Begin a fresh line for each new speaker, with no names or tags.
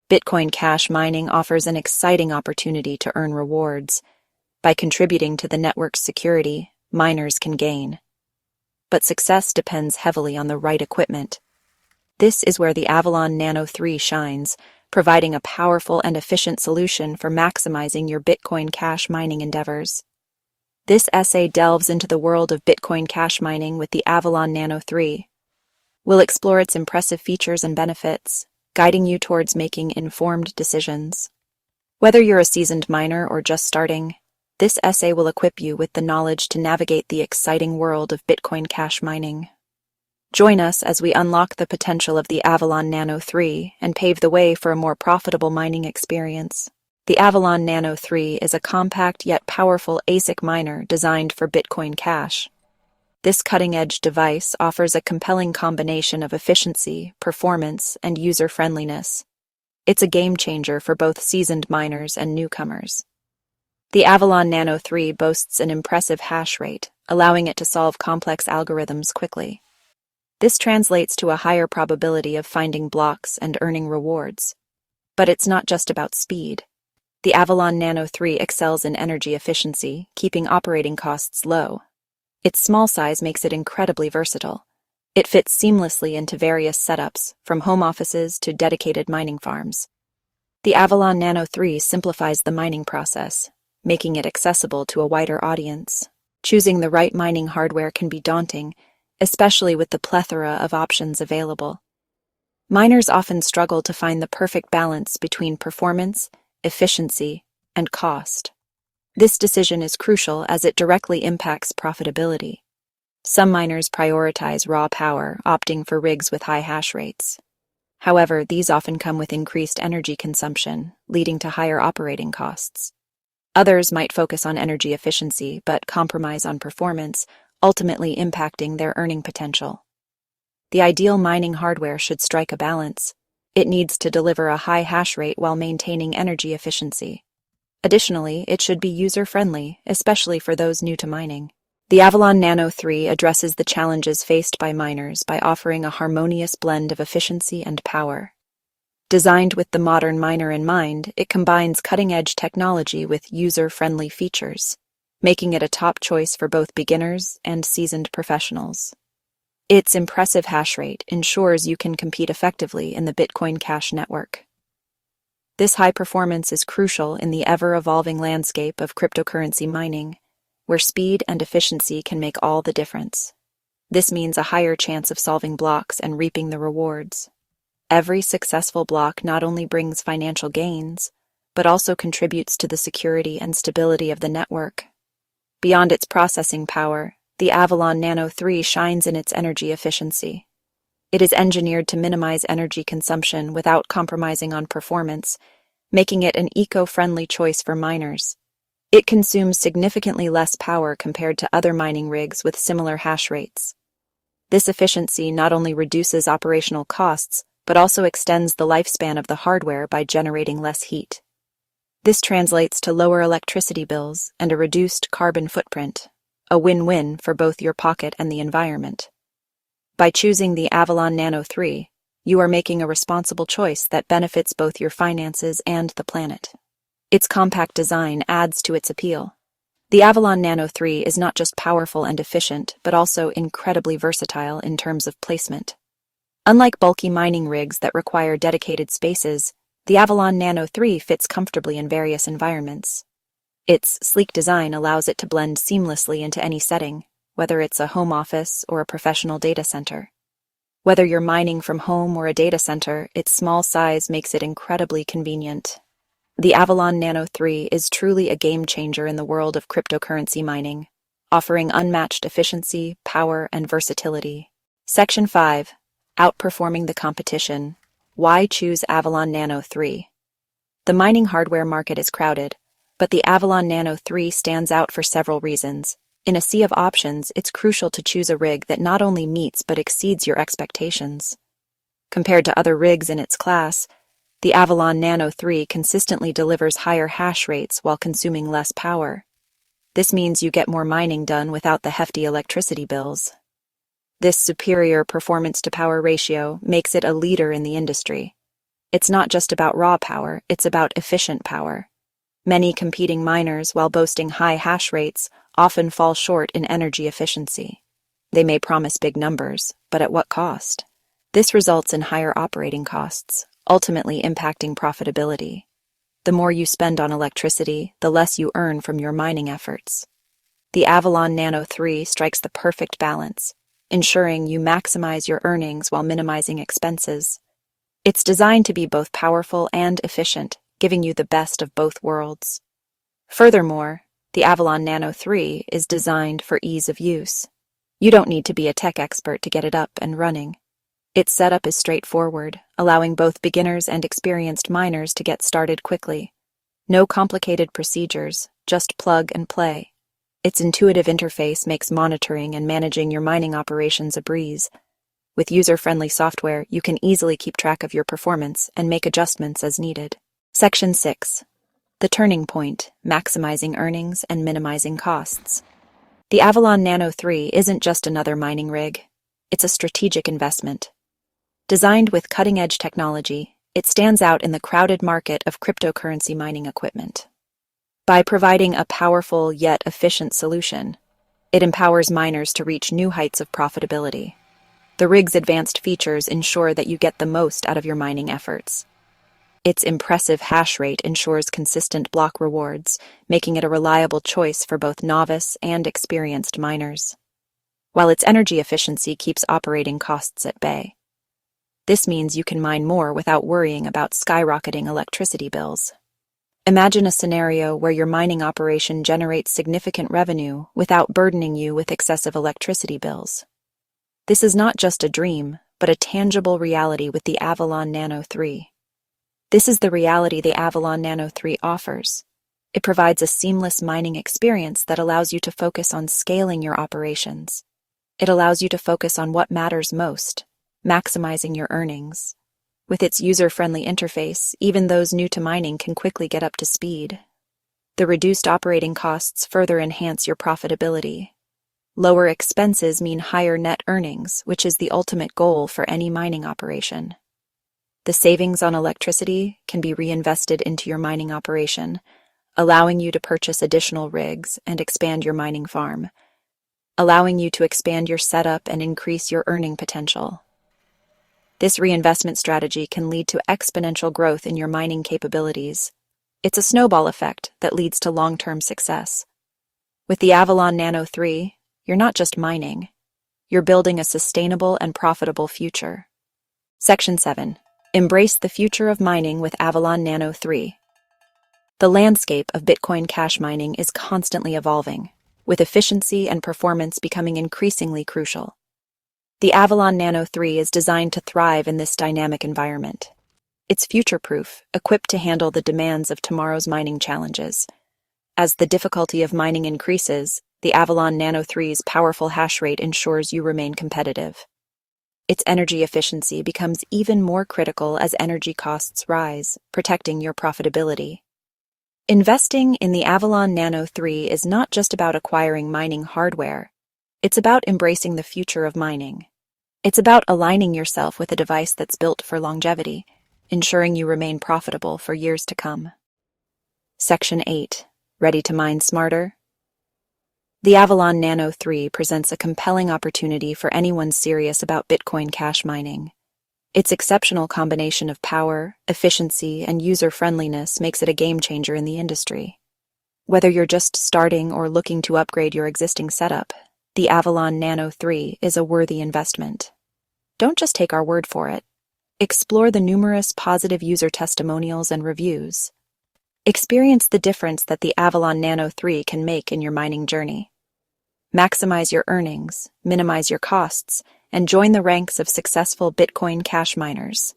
Bitcoin Cash mining offers an exciting opportunity to earn rewards. By contributing to the network's security, miners can gain. But success depends heavily on the right equipment. This is where the Avalon Nano 3 shines, providing a powerful and efficient solution for maximizing your Bitcoin Cash mining endeavors. This essay delves into the world of Bitcoin Cash mining with the Avalon Nano 3. We'll explore its impressive features and benefits, guiding you towards making informed decisions. Whether you're a seasoned miner or just starting, this essay will equip you with the knowledge to navigate the exciting world of Bitcoin Cash mining. Join us as we unlock the potential of the Avalon Nano 3 and pave the way for a more profitable mining experience. The Avalon Nano 3 is a compact yet powerful ASIC miner designed for Bitcoin Cash. This cutting-edge device offers a compelling combination of efficiency, performance, and user-friendliness. It's a game-changer for both seasoned miners and newcomers. The Avalon Nano 3 boasts an impressive hash rate, allowing it to solve complex algorithms quickly. This translates to a higher probability of finding blocks and earning rewards. But it's not just about speed. The Avalon Nano 3 excels in energy efficiency, keeping operating costs low. Its small size makes it incredibly versatile. It fits seamlessly into various setups, from home offices to dedicated mining farms. The Avalon Nano 3 simplifies the mining process, making it accessible to a wider audience. Choosing the right mining hardware can be daunting, especially with the plethora of options available. Miners often struggle to find the perfect balance between performance, efficiency, and cost. This decision is crucial as it directly impacts profitability. Some miners prioritize raw power, opting for rigs with high hash rates. However, these often come with increased energy consumption, leading to higher operating costs. Others might focus on energy efficiency but compromise on performance, ultimately impacting their earning potential. The ideal mining hardware should strike a balance. It needs to deliver a high hash rate while maintaining energy efficiency. Additionally, it should be user-friendly, especially for those new to mining. The Avalon Nano 3 addresses the challenges faced by miners by offering a harmonious blend of efficiency and power. Designed with the modern miner in mind, it combines cutting-edge technology with user-friendly features, making it a top choice for both beginners and seasoned professionals. Its impressive hash rate ensures you can compete effectively in the Bitcoin Cash network. This high performance is crucial in the ever-evolving landscape of cryptocurrency mining, where speed and efficiency can make all the difference. This means a higher chance of solving blocks and reaping the rewards. Every successful block not only brings financial gains, but also contributes to the security and stability of the network. Beyond its processing power, the Avalon Nano 3 shines in its energy efficiency. It is engineered to minimize energy consumption without compromising on performance, making it an eco-friendly choice for miners. It consumes significantly less power compared to other mining rigs with similar hash rates. This efficiency not only reduces operational costs, but also extends the lifespan of the hardware by generating less heat. This translates to lower electricity bills and a reduced carbon footprint, a win-win for both your pocket and the environment. By choosing the Avalon Nano 3, you are making a responsible choice that benefits both your finances and the planet. Its compact design adds to its appeal. The Avalon Nano 3 is not just powerful and efficient, but also incredibly versatile in terms of placement. Unlike bulky mining rigs that require dedicated spaces, the Avalon Nano 3 fits comfortably in various environments. Its sleek design allows it to blend seamlessly into any setting, whether it's a home office or a professional data center. Whether you're mining from home or a data center, its small size makes it incredibly convenient. The Avalon Nano 3 is truly a game-changer in the world of cryptocurrency mining, offering unmatched efficiency, power, and versatility. Section 5. Outperforming the competition. Why choose Avalon Nano 3? The mining hardware market is crowded, but the Avalon Nano 3 stands out for several reasons. In a sea of options, it's crucial to choose a rig that not only meets but exceeds your expectations. Compared to other rigs in its class, the Avalon Nano 3 consistently delivers higher hash rates while consuming less power. This means you get more mining done without the hefty electricity bills. This superior performance-to-power ratio makes it a leader in the industry. It's not just about raw power, it's about efficient power. Many competing miners, while boasting high hash rates, often fall short in energy efficiency. They may promise big numbers, but at what cost? This results in higher operating costs, ultimately impacting profitability. The more you spend on electricity, the less you earn from your mining efforts. The Avalon Nano 3 strikes the perfect balance, ensuring you maximize your earnings while minimizing expenses. It's designed to be both powerful and efficient, giving you the best of both worlds. Furthermore, the Avalon Nano 3 is designed for ease of use. You don't need to be a tech expert to get it up and running. Its setup is straightforward, allowing both beginners and experienced miners to get started quickly. No complicated procedures, just plug and play. Its intuitive interface makes monitoring and managing your mining operations a breeze. With user-friendly software, you can easily keep track of your performance and make adjustments as needed. Section 6. The Turning Point, Maximizing Earnings and Minimizing Costs. The Avalon Nano 3 isn't just another mining rig. It's a strategic investment. Designed with cutting-edge technology, it stands out in the crowded market of cryptocurrency mining equipment. By providing a powerful yet efficient solution, it empowers miners to reach new heights of profitability. The rig's advanced features ensure that you get the most out of your mining efforts. Its impressive hash rate ensures consistent block rewards, making it a reliable choice for both novice and experienced miners. While its energy efficiency keeps operating costs at bay. This means you can mine more without worrying about skyrocketing electricity bills. Imagine a scenario where your mining operation generates significant revenue without burdening you with excessive electricity bills. This is not just a dream, but a tangible reality with the Avalon Nano 3. This is the reality the Avalon Nano 3 offers. It provides a seamless mining experience that allows you to focus on scaling your operations. It allows you to focus on what matters most, maximizing your earnings. With its user-friendly interface, even those new to mining can quickly get up to speed. The reduced operating costs further enhance your profitability. Lower expenses mean higher net earnings, which is the ultimate goal for any mining operation. The savings on electricity can be reinvested into your mining operation, allowing you to purchase additional rigs and expand your mining farm, allowing you to expand your setup and increase your earning potential. This reinvestment strategy can lead to exponential growth in your mining capabilities. It's a snowball effect that leads to long-term success. With the Avalon Nano 3, you're not just mining. You're building a sustainable and profitable future. Section 7. Embrace the future of mining with Avalon Nano 3. The landscape of Bitcoin Cash mining is constantly evolving, with efficiency and performance becoming increasingly crucial. The Avalon Nano 3 is designed to thrive in this dynamic environment. It's future-proof, equipped to handle the demands of tomorrow's mining challenges. As the difficulty of mining increases, the Avalon Nano 3's powerful hash rate ensures you remain competitive. Its energy efficiency becomes even more critical as energy costs rise, protecting your profitability. Investing in the Avalon Nano 3 is not just about acquiring mining hardware. It's about embracing the future of mining. It's about aligning yourself with a device that's built for longevity, ensuring you remain profitable for years to come. Section 8. Ready to mine smarter? The Avalon Nano 3 presents a compelling opportunity for anyone serious about Bitcoin Cash mining. Its exceptional combination of power, efficiency, and user-friendliness makes it a game-changer in the industry. Whether you're just starting or looking to upgrade your existing setup, the Avalon Nano 3 is a worthy investment. Don't just take our word for it. Explore the numerous positive user testimonials and reviews. Experience the difference that the Avalon Nano 3 can make in your mining journey. Maximize your earnings, minimize your costs, and join the ranks of successful Bitcoin Cash miners.